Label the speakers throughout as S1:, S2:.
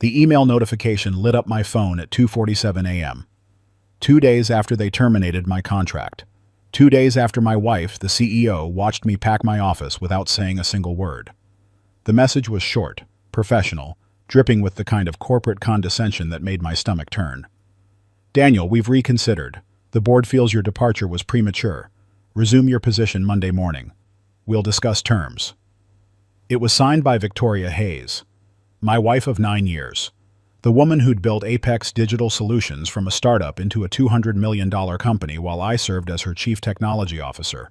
S1: The email notification lit up my phone at 2:47 a.m. 2 days after they terminated my contract. 2 days after my wife, the CEO, watched me pack my office without saying a single word. The message was short, professional, dripping with the kind of corporate condescension that made my stomach turn. Daniel, we've reconsidered. The board feels your departure was premature. Resume your position Monday morning. We'll discuss terms. It was signed by Victoria Hayes, my wife of 9 years, the woman who'd built Apex Digital Solutions from a startup into a $200 million company while I served as her chief technology officer.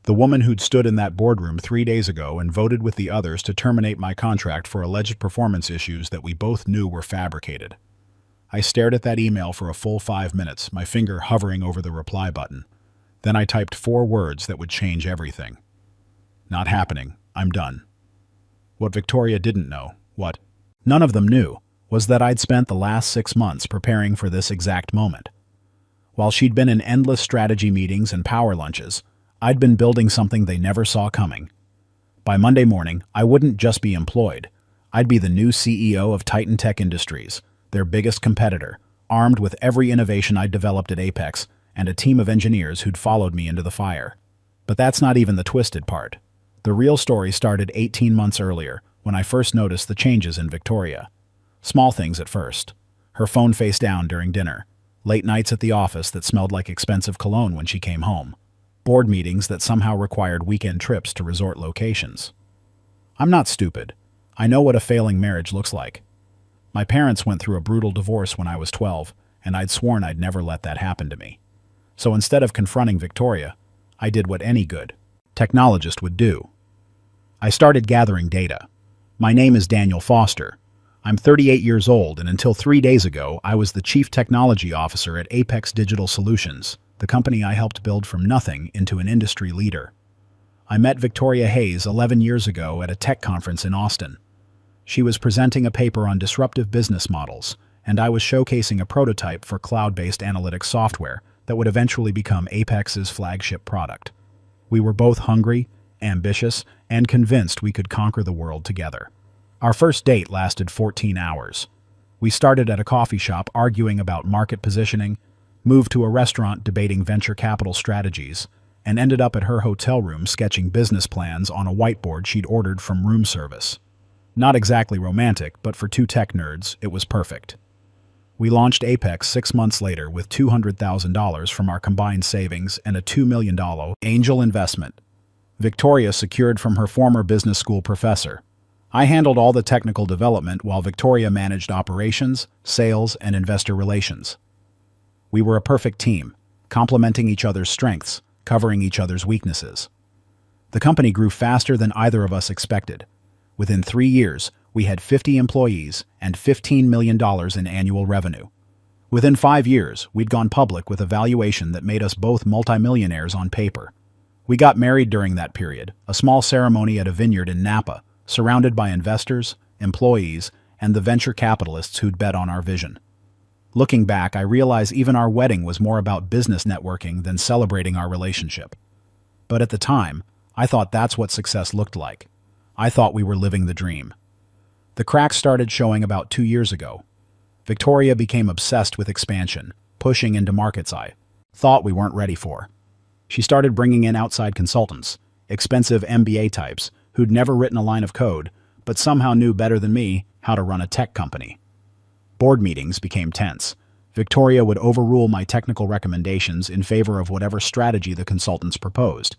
S1: The woman who'd stood in that boardroom 3 days ago and voted with the others to terminate my contract for alleged performance issues that we both knew were fabricated. I stared at that email for a full 5 minutes, my finger hovering over the reply button. Then I typed 4 words that would change everything. Not happening. I'm done. What Victoria didn't know, what none of them knew, was that I'd spent the last 6 months preparing for this exact moment. While she'd been in endless strategy meetings and power lunches, I'd been building something they never saw coming. By Monday morning, I wouldn't just be employed. I'd be the new CEO of Titan Tech Industries, their biggest competitor, armed with every innovation I'd developed at Apex and a team of engineers who'd followed me into the fire. But that's not even the twisted part. The real story started 18 months earlier, when I first noticed the changes in Victoria. Small things at first. Her phone face down during dinner. Late nights at the office that smelled like expensive cologne when she came home. Board meetings that somehow required weekend trips to resort locations. I'm not stupid. I know what a failing marriage looks like. My parents went through a brutal divorce when I was 12, and I'd sworn I'd never let that happen to me. So instead of confronting Victoria, I did what any good technologist would do. I started gathering data. My name is Daniel Foster. I'm 38 years old, and until 3 days ago, I was the Chief Technology Officer at Apex Digital Solutions, the company I helped build from nothing into an industry leader. I met Victoria Hayes 11 years ago at a tech conference in Austin. She was presenting a paper on disruptive business models, and I was showcasing a prototype for cloud-based analytics software that would eventually become Apex's flagship product. We were both hungry, ambitious, and convinced we could conquer the world together. Our first date lasted 14 hours. We started at a coffee shop arguing about market positioning, moved to a restaurant debating venture capital strategies, and ended up at her hotel room sketching business plans on a whiteboard she'd ordered from room service. Not exactly romantic, but for 2 tech nerds, it was perfect. We launched Apex 6 months later with $200,000 from our combined savings and a $2 million angel investment. Victoria secured from her former business school professor. I handled all the technical development while Victoria managed operations, sales, and investor relations. We were a perfect team, complementing each other's strengths, covering each other's weaknesses. The company grew faster than either of us expected. Within 3 years, we had 50 employees and $15 million in annual revenue. Within 5 years, we'd gone public with a valuation that made us both multimillionaires on paper. We got married during that period, a small ceremony at a vineyard in Napa, surrounded by investors, employees, and the venture capitalists who'd bet on our vision. Looking back, I realize even our wedding was more about business networking than celebrating our relationship. But at the time, I thought that's what success looked like. I thought we were living the dream. The cracks started showing about 2 years ago. Victoria became obsessed with expansion, pushing into markets I thought we weren't ready for. She started bringing in outside consultants, expensive MBA types who'd never written a line of code, but somehow knew better than me how to run a tech company. Board meetings became tense. Victoria would overrule my technical recommendations in favor of whatever strategy the consultants proposed,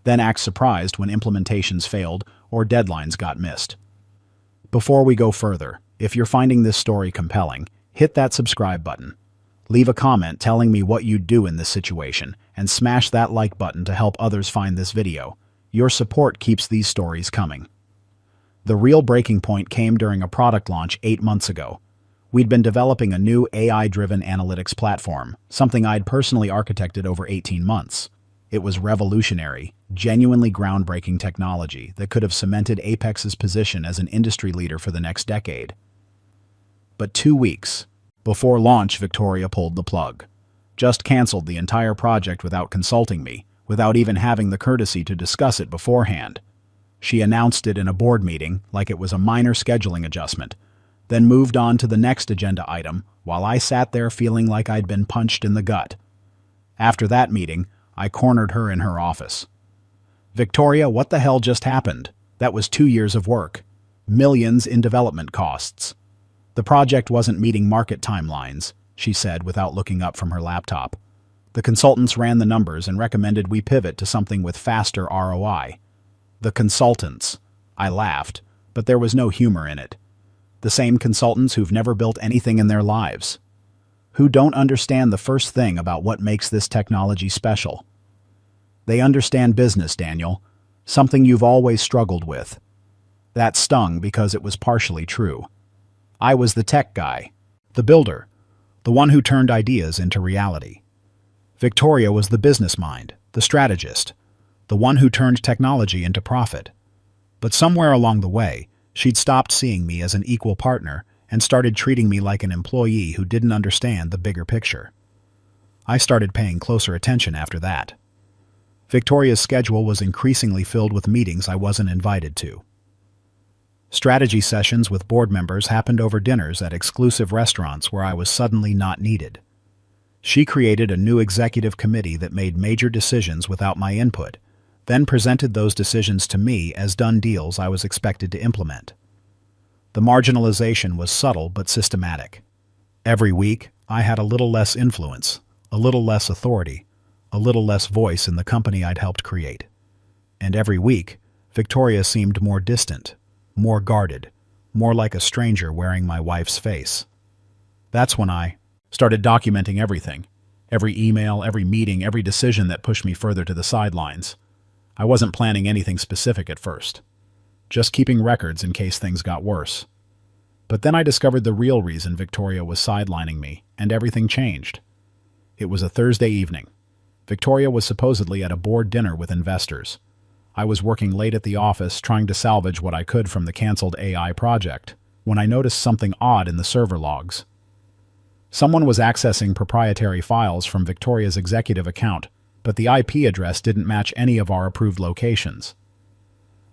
S1: then act surprised when implementations failed or deadlines got missed. Before we go further, if you're finding this story compelling, hit that subscribe button. Leave a comment telling me what you'd do in this situation, and smash that like button to help others find this video. Your support keeps these stories coming. The real breaking point came during a product launch 8 months ago. We'd been developing a new AI-driven analytics platform, something I'd personally architected over 18 months. It was revolutionary, genuinely groundbreaking technology that could have cemented Apex's position as an industry leader for the next decade. But 2 weeks before launch, Victoria pulled the plug. Just canceled the entire project without consulting me, without even having the courtesy to discuss it beforehand. She announced it in a board meeting like it was a minor scheduling adjustment, then moved on to the next agenda item while I sat there feeling like I'd been punched in the gut. After that meeting, I cornered her in her office. "Victoria, what the hell just happened? That was 2 years of work. Millions in development costs. The project wasn't meeting market timelines," she said without looking up from her laptop. "The consultants ran the numbers and recommended we pivot to something with faster ROI. The consultants." I laughed, but there was no humor in it. The same consultants who've never built anything in their lives. Who don't understand the first thing about what makes this technology special. They understand business, Daniel, something you've always struggled with. That stung because it was partially true. I was the tech guy, the builder, the one who turned ideas into reality. Victoria was the business mind, the strategist, the one who turned technology into profit. But somewhere along the way, she'd stopped seeing me as an equal partner and started treating me like an employee who didn't understand the bigger picture. I started paying closer attention after that. Victoria's schedule was increasingly filled with meetings I wasn't invited to. Strategy sessions with board members happened over dinners at exclusive restaurants where I was suddenly not needed. She created a new executive committee that made major decisions without my input, then presented those decisions to me as done deals I was expected to implement. The marginalization was subtle but systematic. Every week, I had a little less influence, a little less authority, a little less voice in the company I'd helped create. And every week, Victoria seemed more distant, more guarded, more like a stranger wearing my wife's face. That's when I started documenting everything, every email, every meeting, every decision that pushed me further to the sidelines. I wasn't planning anything specific at first, just keeping records in case things got worse. But then I discovered the real reason Victoria was sidelining me, and everything changed. It was a Thursday evening. Victoria was supposedly at a board dinner with investors. I was working late at the office trying to salvage what I could from the canceled AI project, when I noticed something odd in the server logs. Someone was accessing proprietary files from Victoria's executive account, but the IP address didn't match any of our approved locations.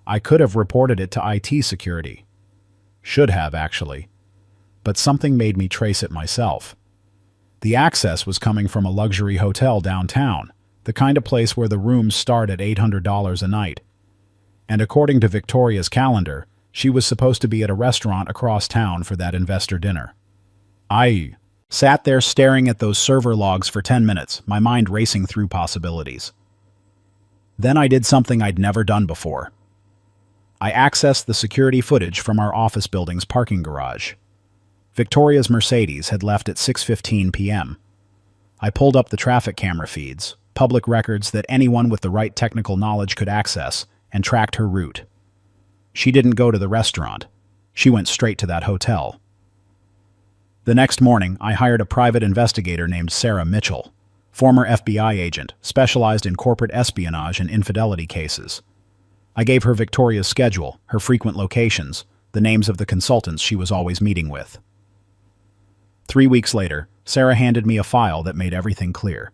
S1: I could have reported it to IT security. Should have, actually. But something made me trace it myself. The access was coming from a luxury hotel downtown, the kind of place where the rooms start at $800 a night. And according to Victoria's calendar, she was supposed to be at a restaurant across town for that investor dinner. I sat there staring at those server logs for 10 minutes, my mind racing through possibilities. Then I did something I'd never done before. I accessed the security footage from our office building's parking garage. Victoria's Mercedes had left at 6:15 p.m. I pulled up the traffic camera feeds, public records that anyone with the right technical knowledge could access, and tracked her route. She didn't go to the restaurant. She went straight to that hotel. The next morning, I hired a private investigator named Sarah Mitchell, former FBI agent, specialized in corporate espionage and infidelity cases. I gave her Victoria's schedule, her frequent locations, the names of the consultants she was always meeting with. 3 weeks later, Sarah handed me a file that made everything clear.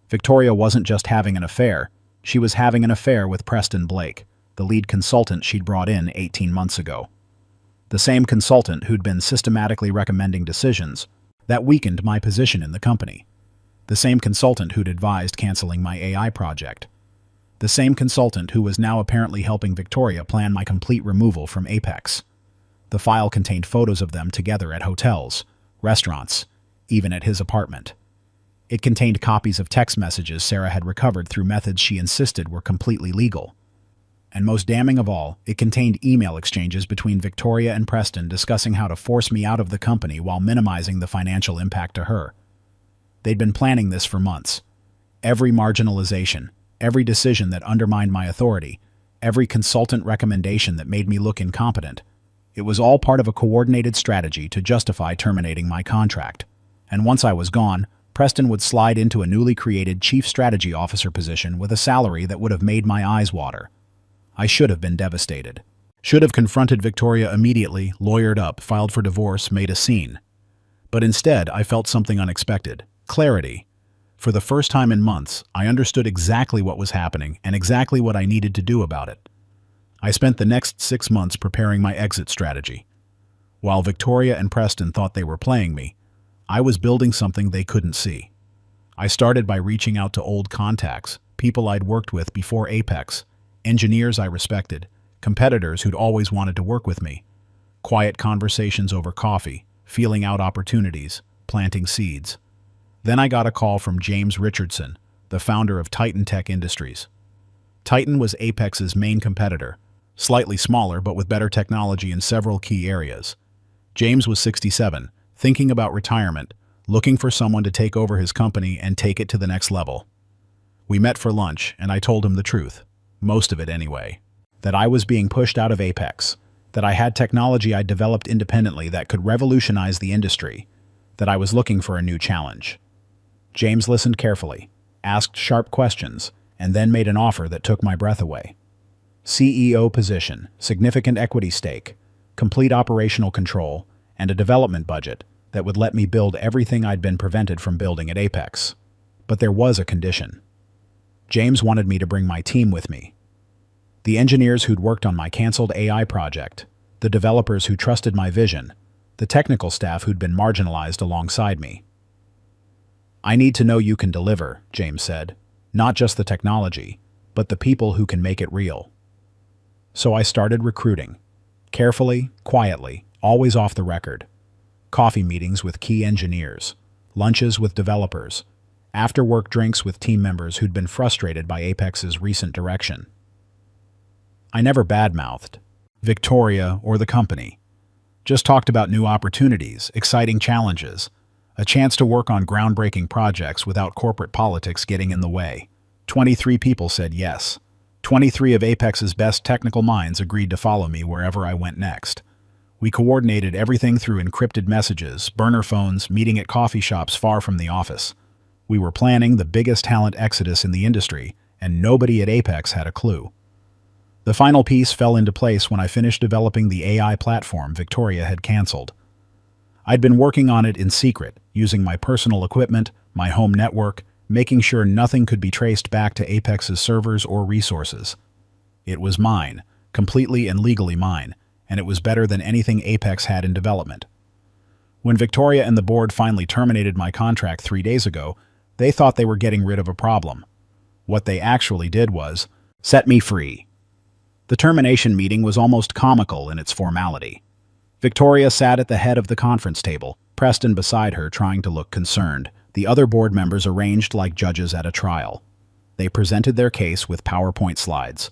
S1: Victoria wasn't just having an affair, she was having an affair with Preston Blake, the lead consultant she'd brought in 18 months ago. The same consultant who'd been systematically recommending decisions that weakened my position in the company. The same consultant who'd advised canceling my AI project. The same consultant who was now apparently helping Victoria plan my complete removal from Apex. The file contained photos of them together at hotels, restaurants, even at his apartment. It contained copies of text messages Sarah had recovered through methods she insisted were completely legal. And most damning of all, it contained email exchanges between Victoria and Preston discussing how to force me out of the company while minimizing the financial impact to her. They'd been planning this for months. Every marginalization, every decision that undermined my authority, every consultant recommendation that made me look incompetent. It was all part of a coordinated strategy to justify terminating my contract. And once I was gone, Preston would slide into a newly created Chief Strategy Officer position with a salary that would have made my eyes water. I should have been devastated. Should have confronted Victoria immediately, lawyered up, filed for divorce, made a scene. But instead, I felt something unexpected. Clarity. For the first time in months, I understood exactly what was happening and exactly what I needed to do about it. I spent the next 6 months preparing my exit strategy. While Victoria and Preston thought they were playing me, I was building something they couldn't see. I started by reaching out to old contacts, people I'd worked with before Apex, engineers I respected, competitors who'd always wanted to work with me. Quiet conversations over coffee, feeling out opportunities, planting seeds. Then I got a call from James Richardson, the founder of Titan Tech Industries. Titan was Apex's main competitor, slightly smaller but with better technology in several key areas. James was 67, thinking about retirement, looking for someone to take over his company and take it to the next level. We met for lunch, and I told him the truth, most of it anyway, that I was being pushed out of Apex, that I had technology I'd developed independently that could revolutionize the industry, that I was looking for a new challenge. James listened carefully, asked sharp questions, and then made an offer that took my breath away. CEO position, significant equity stake, complete operational control, and a development budget that would let me build everything I'd been prevented from building at Apex. But there was a condition. James wanted me to bring my team with me. The engineers who'd worked on my canceled AI project, the developers who trusted my vision, the technical staff who'd been marginalized alongside me. I need to know you can deliver, James said, not just the technology, but the people who can make it real. So I started recruiting. Carefully, quietly, always off the record. Coffee meetings with key engineers, lunches with developers, after-work drinks with team members who'd been frustrated by Apex's recent direction. I never badmouthed Victoria or the company. Just talked about new opportunities, exciting challenges, a chance to work on groundbreaking projects without corporate politics getting in the way. 23 people said yes. 23 of Apex's best technical minds agreed to follow me wherever I went next. We coordinated everything through encrypted messages, burner phones, meeting at coffee shops far from the office. We were planning the biggest talent exodus in the industry, and nobody at Apex had a clue. The final piece fell into place when I finished developing the AI platform Victoria had canceled. I'd been working on it in secret, using my personal equipment, my home network, making sure nothing could be traced back to Apex's servers or resources. It was mine, completely and legally mine, and it was better than anything Apex had in development. When Victoria and the board finally terminated my contract 3 days ago, they thought they were getting rid of a problem. What they actually did was set me free. The termination meeting was almost comical in its formality. Victoria sat at the head of the conference table, Preston beside her trying to look concerned. The other board members arranged like judges at a trial. They presented their case with PowerPoint slides.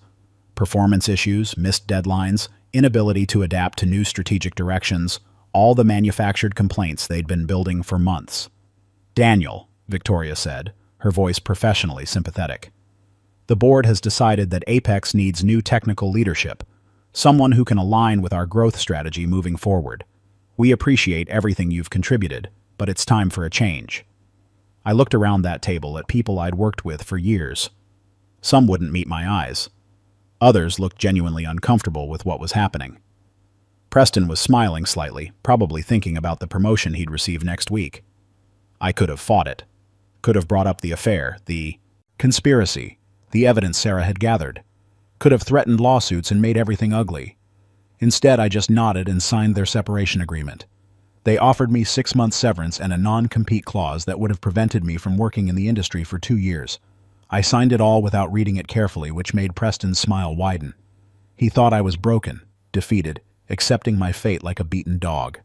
S1: Performance issues, missed deadlines, inability to adapt to new strategic directions, all the manufactured complaints they'd been building for months. "Daniel," Victoria said, her voice professionally sympathetic. "The board has decided that Apex needs new technical leadership, someone who can align with our growth strategy moving forward. We appreciate everything you've contributed, but it's time for a change." I looked around that table at people I'd worked with for years. Some wouldn't meet my eyes. Others looked genuinely uncomfortable with what was happening. Preston was smiling slightly, probably thinking about the promotion he'd receive next week. I could have fought it. Could have brought up the affair, the conspiracy, the evidence Sarah had gathered. Could have threatened lawsuits and made everything ugly. Instead, I just nodded and signed their separation agreement. They offered me 6 months severance and a non-compete clause that would have prevented me from working in the industry for 2 years. I signed it all without reading it carefully, which made Preston's smile widen. He thought I was broken, defeated, accepting my fate like a beaten dog.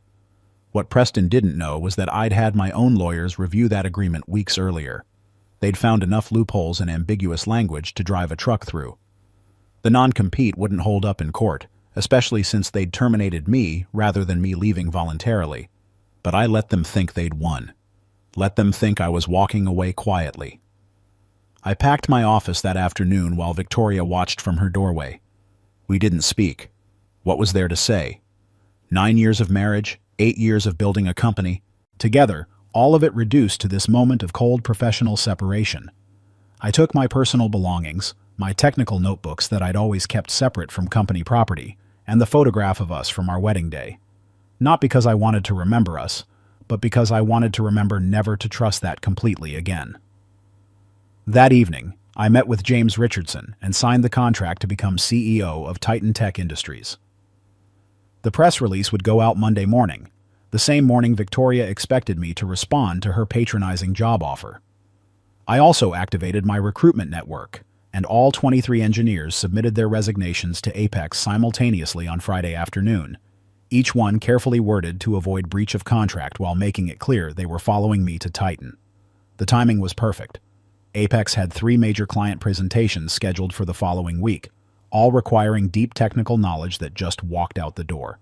S1: What Preston didn't know was that I'd had my own lawyers review that agreement weeks earlier. They'd found enough loopholes and ambiguous language to drive a truck through. The non-compete wouldn't hold up in court, especially since they'd terminated me rather than me leaving voluntarily. But I let them think they'd won. Let them think I was walking away quietly. I packed my office that afternoon while Victoria watched from her doorway. We didn't speak. What was there to say? 9 years of marriage, 8 years of building a company. Together, all of it reduced to this moment of cold professional separation. I took my personal belongings, my technical notebooks that I'd always kept separate from company property, and the photograph of us from our wedding day. Not because I wanted to remember us, but because I wanted to remember never to trust that completely again. That evening, I met with James Richardson and signed the contract to become CEO of Titan Tech Industries. The press release would go out Monday morning, the same morning Victoria expected me to respond to her patronizing job offer. I also activated my recruitment network, and all 23 engineers submitted their resignations to Apex simultaneously on Friday afternoon, each one carefully worded to avoid breach of contract while making it clear they were following me to Titan. The timing was perfect. Apex had 3 major client presentations scheduled for the following week, all requiring deep technical knowledge that just walked out the door.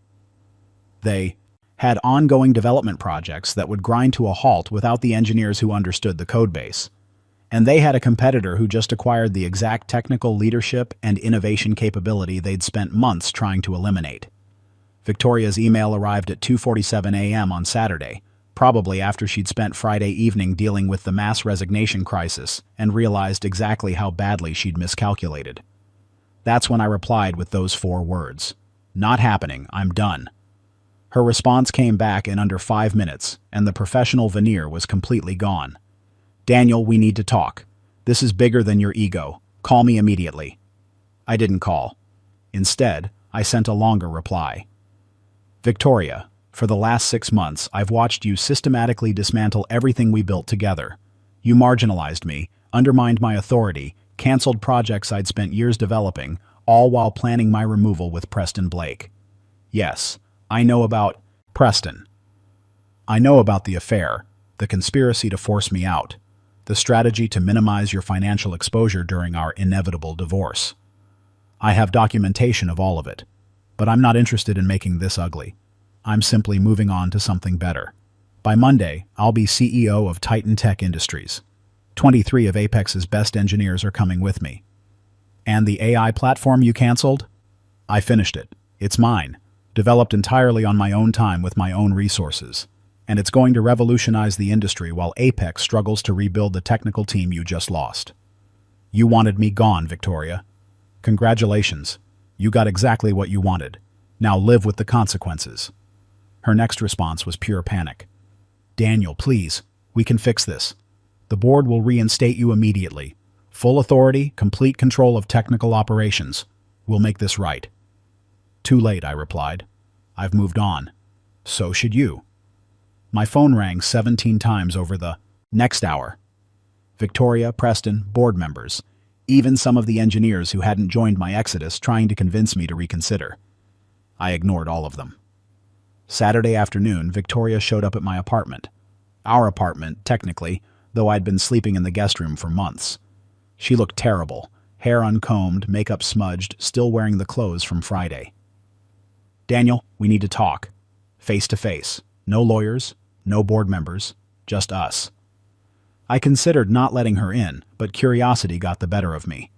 S1: They had ongoing development projects that would grind to a halt without the engineers who understood the codebase. And they had a competitor who just acquired the exact technical leadership and innovation capability they'd spent months trying to eliminate. Victoria's email arrived at 2:47 a.m. on Saturday, probably after she'd spent Friday evening dealing with the mass resignation crisis and realized exactly how badly she'd miscalculated. That's when I replied with those 4 words. "Not happening, I'm done." Her response came back in under 5 minutes, and the professional veneer was completely gone. "Daniel, we need to talk. This is bigger than your ego. Call me immediately." I didn't call. Instead, I sent a longer reply. "Victoria, for the last 6 months, I've watched you systematically dismantle everything we built together. You marginalized me, undermined my authority, canceled projects I'd spent years developing, all while planning my removal with Preston Blake. Yes, I know about Preston. I know about the affair, the conspiracy to force me out, the strategy to minimize your financial exposure during our inevitable divorce. I have documentation of all of it, but I'm not interested in making this ugly. I'm simply moving on to something better. By Monday, I'll be CEO of Titan Tech Industries. 23 of Apex's best engineers are coming with me. And the AI platform you canceled? I finished it. It's mine, developed entirely on my own time with my own resources. And it's going to revolutionize the industry while Apex struggles to rebuild the technical team you just lost. You wanted me gone, Victoria. Congratulations. You got exactly what you wanted. Now live with the consequences." Her next response was pure panic. "Daniel, please, we can fix this. The board will reinstate you immediately. Full authority, complete control of technical operations. We'll make this right." "Too late," I replied. "I've moved on. So should you." My phone rang 17 times over the next hour. Victoria, Preston, board members, even some of the engineers who hadn't joined my exodus trying to convince me to reconsider. I ignored all of them. Saturday afternoon, Victoria showed up at my apartment. Our apartment, technically, though I'd been sleeping in the guest room for months. She looked terrible, hair uncombed, makeup smudged, still wearing the clothes from Friday. "Daniel, we need to talk. Face to face. No lawyers, no board members, just us." I considered not letting her in, but curiosity got the better of me.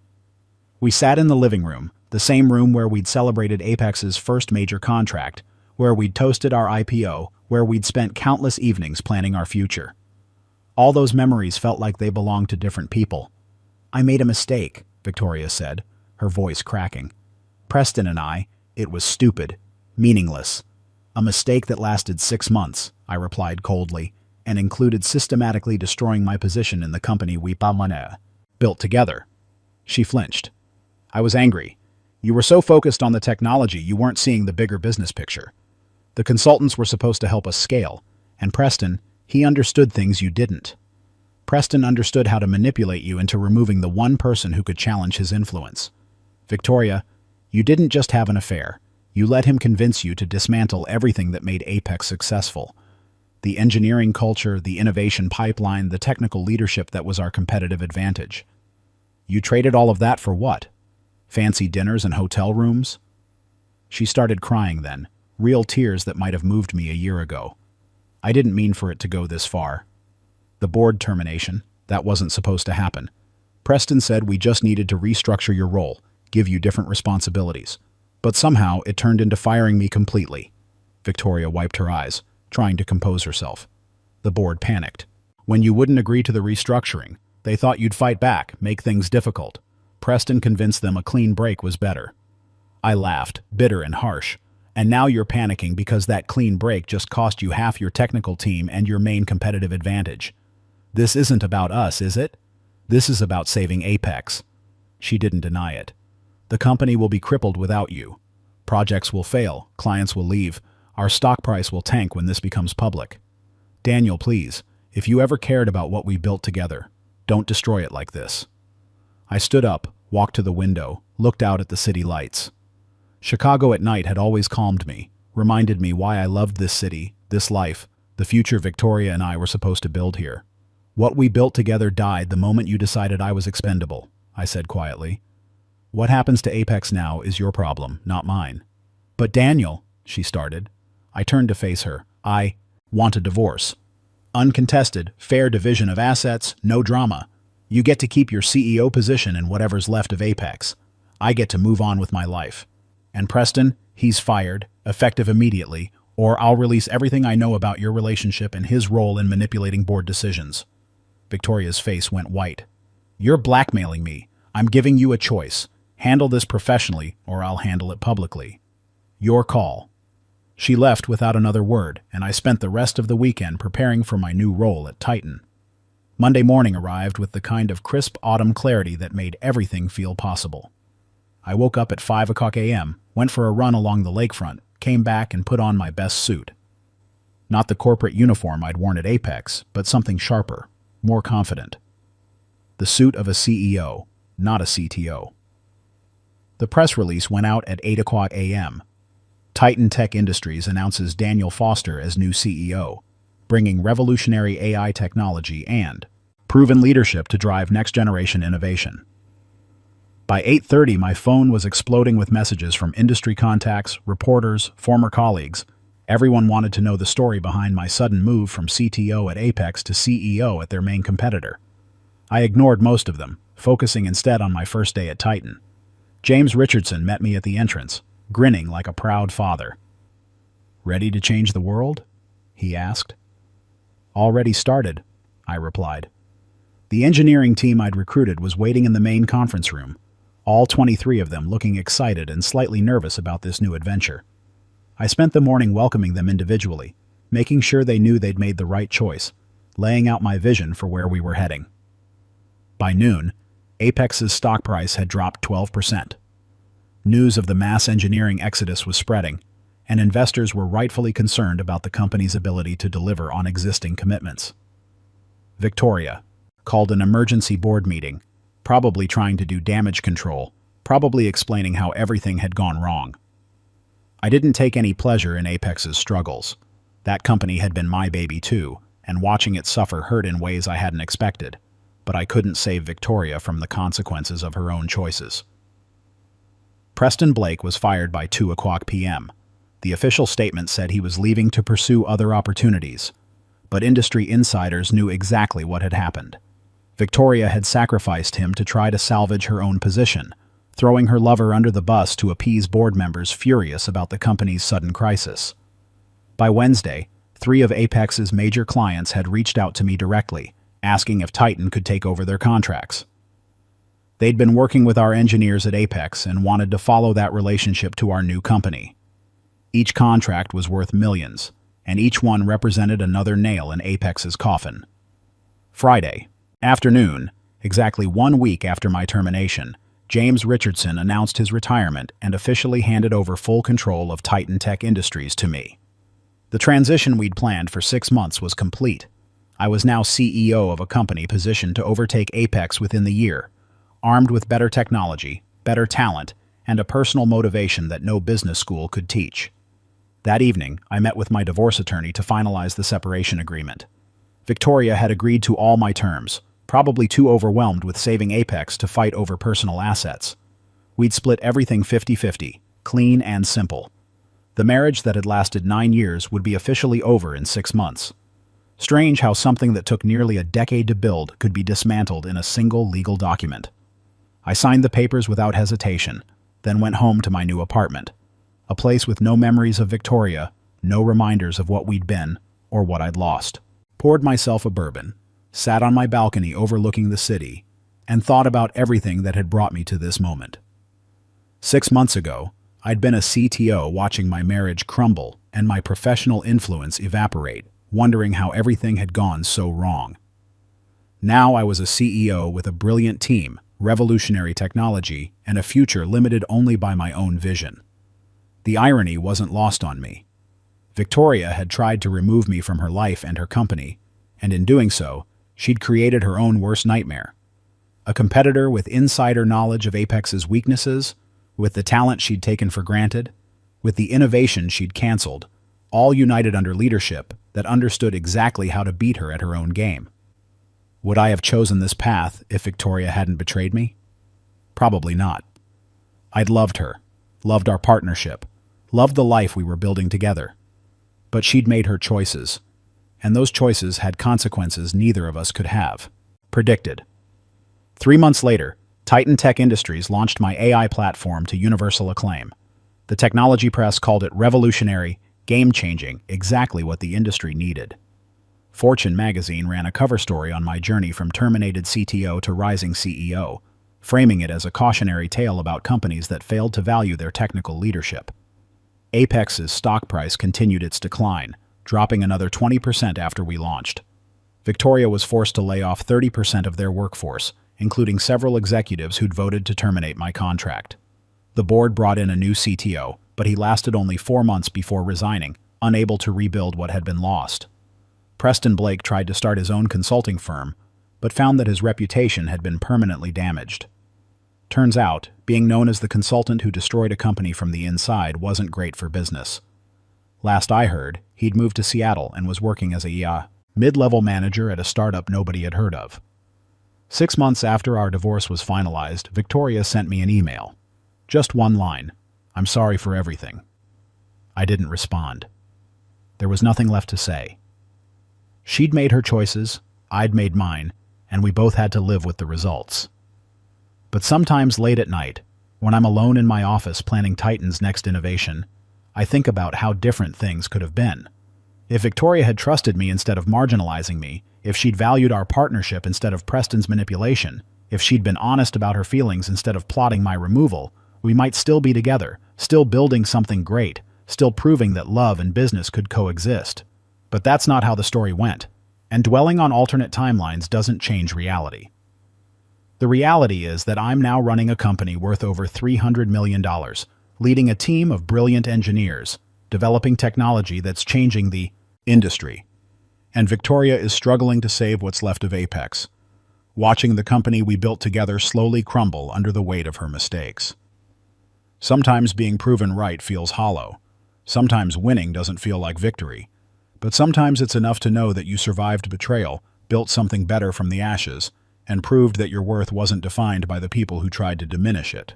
S1: We sat in the living room, the same room where we'd celebrated Apex's first major contract, where we'd toasted our IPO, where we'd spent countless evenings planning our future. All those memories felt like they belonged to different people. "I made a mistake," Victoria said, her voice cracking. "Preston and it was stupid, meaningless. A mistake that lasted 6 months, I replied coldly, and included systematically destroying my position in the company we built together." She flinched. I was angry. "You were so focused on the technology you weren't seeing the bigger business picture. The consultants were supposed to help us scale, and Preston, he understood things you didn't. Preston understood how to manipulate you into removing the one person who could challenge his influence. Victoria, you didn't just have an affair. You let him convince you to dismantle everything that made Apex successful. The engineering culture, the innovation pipeline, the technical leadership that was our competitive advantage. You traded all of that for what? Fancy dinners and hotel rooms?" She started crying then, real tears that might have moved me a year ago. I didn't mean for it to go this far. The board termination, that wasn't supposed to happen. Preston said we just needed to restructure your role, give you different responsibilities. But somehow it turned into firing me completely. Victoria wiped her eyes, trying to compose herself. The board panicked. When you wouldn't agree to the restructuring, they thought you'd fight back, make things difficult. Preston convinced them a clean break was better. I laughed, bitter and harsh. And now you're panicking because that clean break just cost you half your technical team and your main competitive advantage. This isn't about us, is it? This is about saving Apex. She didn't deny it. The company will be crippled without you. Projects will fail, clients will leave, our stock price will tank when this becomes public. Daniel, please, if you ever cared about what we built together, don't destroy it like this. I stood up, walked to the window, looked out at the city lights. Chicago at night had always calmed me, reminded me why I loved this city, this life, the future Victoria and I were supposed to build here. What we built together died the moment you decided I was expendable, I said quietly. What happens to Apex now is your problem, not mine. But Daniel, she started. I turned to face her. I want a divorce. Uncontested, fair division of assets, no drama. You get to keep your CEO position and whatever's left of Apex. I get to move on with my life. And Preston, he's fired, effective immediately, or I'll release everything I know about your relationship and his role in manipulating board decisions. Victoria's face went white. You're blackmailing me. I'm giving you a choice. Handle this professionally, or I'll handle it publicly. Your call. She left without another word, and I spent the rest of the weekend preparing for my new role at Titan. Monday morning arrived with the kind of crisp autumn clarity that made everything feel possible. I woke up at 5 a.m., went for a run along the lakefront, came back and put on my best suit. Not the corporate uniform I'd worn at Apex, but something sharper, more confident. The suit of a CEO, not a CTO. The press release went out at 8 a.m. Titan Tech Industries announces Daniel Foster as new CEO, bringing revolutionary AI technology and proven leadership to drive next-generation innovation. By 8:30, my phone was exploding with messages from industry contacts, reporters, former colleagues. Everyone wanted to know the story behind my sudden move from CTO at Apex to CEO at their main competitor. I ignored most of them, focusing instead on my first day at Titan. James Richardson met me at the entrance, grinning like a proud father. "Ready to change the world?" he asked. "Already started," I replied. The engineering team I'd recruited was waiting in the main conference room, all 23 of them looking excited and slightly nervous about this new adventure. I spent the morning welcoming them individually, making sure they knew they'd made the right choice, laying out my vision for where we were heading. By noon, Apex's stock price had dropped 12%. News of the mass engineering exodus was spreading, and investors were rightfully concerned about the company's ability to deliver on existing commitments. Victoria called an emergency board meeting, probably trying to do damage control, probably explaining how everything had gone wrong. I didn't take any pleasure in Apex's struggles. That company had been my baby too, and watching it suffer hurt in ways I hadn't expected, but I couldn't save Victoria from the consequences of her own choices. Preston Blake was fired by 2 p.m. The official statement said he was leaving to pursue other opportunities, but industry insiders knew exactly what had happened. Victoria had sacrificed him to try to salvage her own position, throwing her lover under the bus to appease board members furious about the company's sudden crisis. By Wednesday, 3 of Apex's major clients had reached out to me directly, asking if Titan could take over their contracts. They'd been working with our engineers at Apex and wanted to follow that relationship to our new company. Each contract was worth millions, and each one represented another nail in Apex's coffin. Friday afternoon, exactly 1 week after my termination, James Richardson announced his retirement and officially handed over full control of Titan Tech Industries to me. The transition we'd planned for 6 months was complete. I was now CEO of a company positioned to overtake Apex within the year, armed with better technology, better talent, and a personal motivation that no business school could teach. That evening, I met with my divorce attorney to finalize the separation agreement. Victoria had agreed to all my terms, probably too overwhelmed with saving Apex to fight over personal assets. We'd split everything 50-50, clean and simple. The marriage that had lasted 9 years would be officially over in 6 months. Strange how something that took nearly a decade to build could be dismantled in a single legal document. I signed the papers without hesitation, then went home to my new apartment, a place with no memories of Victoria, no reminders of what we'd been or what I'd lost. Poured myself a bourbon, sat on my balcony overlooking the city, and thought about everything that had brought me to this moment. 6 months ago, I'd been a CTO watching my marriage crumble and my professional influence evaporate, wondering how everything had gone so wrong. Now I was a CEO with a brilliant team, revolutionary technology, and a future limited only by my own vision. The irony wasn't lost on me. Victoria had tried to remove me from her life and her company, and in doing so, she'd created her own worst nightmare. A competitor with insider knowledge of Apex's weaknesses, with the talent she'd taken for granted, with the innovation she'd canceled, all united under leadership that understood exactly how to beat her at her own game. Would I have chosen this path if Victoria hadn't betrayed me? Probably not. I'd loved her, loved our partnership, loved the life we were building together. But she'd made her choices, and those choices had consequences neither of us could have predicted. 3 months later, Titan Tech Industries launched my AI platform to universal acclaim. The technology press called it revolutionary, game-changing, exactly what the industry needed. Fortune magazine ran a cover story on my journey from terminated CTO to rising CEO, framing it as a cautionary tale about companies that failed to value their technical leadership. Apex's stock price continued its decline, dropping another 20% after we launched. Victoria was forced to lay off 30% of their workforce, including several executives who'd voted to terminate my contract. The board brought in a new CTO, but he lasted only 4 months before resigning, unable to rebuild what had been lost. Preston Blake tried to start his own consulting firm, but found that his reputation had been permanently damaged. Turns out, being known as the consultant who destroyed a company from the inside wasn't great for business. Last I heard, he'd moved to Seattle and was working as a mid-level manager at a startup nobody had heard of. 6 months after our divorce was finalized, Victoria sent me an email. Just one line, "I'm sorry for everything." I didn't respond. There was nothing left to say. She'd made her choices, I'd made mine, and we both had to live with the results. But sometimes late at night, when I'm alone in my office planning Titan's next innovation, I think about how different things could have been. If Victoria had trusted me instead of marginalizing me, if she'd valued our partnership instead of Preston's manipulation, if she'd been honest about her feelings instead of plotting my removal, we might still be together, still building something great, still proving that love and business could coexist. But that's not how the story went, and dwelling on alternate timelines doesn't change reality. The reality is that I'm now running a company worth over $300 million, leading a team of brilliant engineers, developing technology that's changing the industry. And Victoria is struggling to save what's left of Apex, watching the company we built together slowly crumble under the weight of her mistakes. Sometimes being proven right feels hollow. Sometimes winning doesn't feel like victory. But sometimes it's enough to know that you survived betrayal, built something better from the ashes, and proved that your worth wasn't defined by the people who tried to diminish it.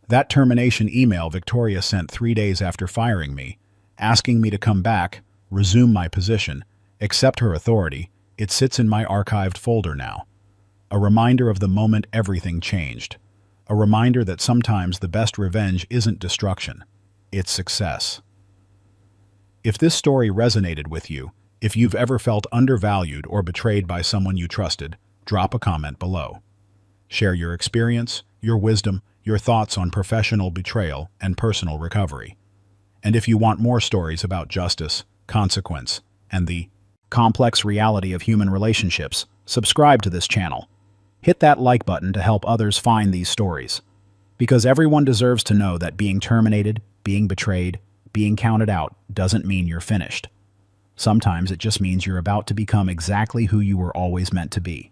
S1: That termination email Victoria sent 3 days after firing me, asking me to come back, resume my position, accept her authority, it sits in my archived folder now. A reminder of the moment everything changed. A reminder that sometimes the best revenge isn't destruction, it's success. If this story resonated with you, if you've ever felt undervalued or betrayed by someone you trusted, drop a comment below. Share your experience, your wisdom, your thoughts on professional betrayal and personal recovery. And if you want more stories about justice, consequence, and the complex reality of human relationships, subscribe to this channel. Hit that like button to help others find these stories. Because everyone deserves to know that being terminated, being betrayed, being counted out doesn't mean you're finished. Sometimes it just means you're about to become exactly who you were always meant to be.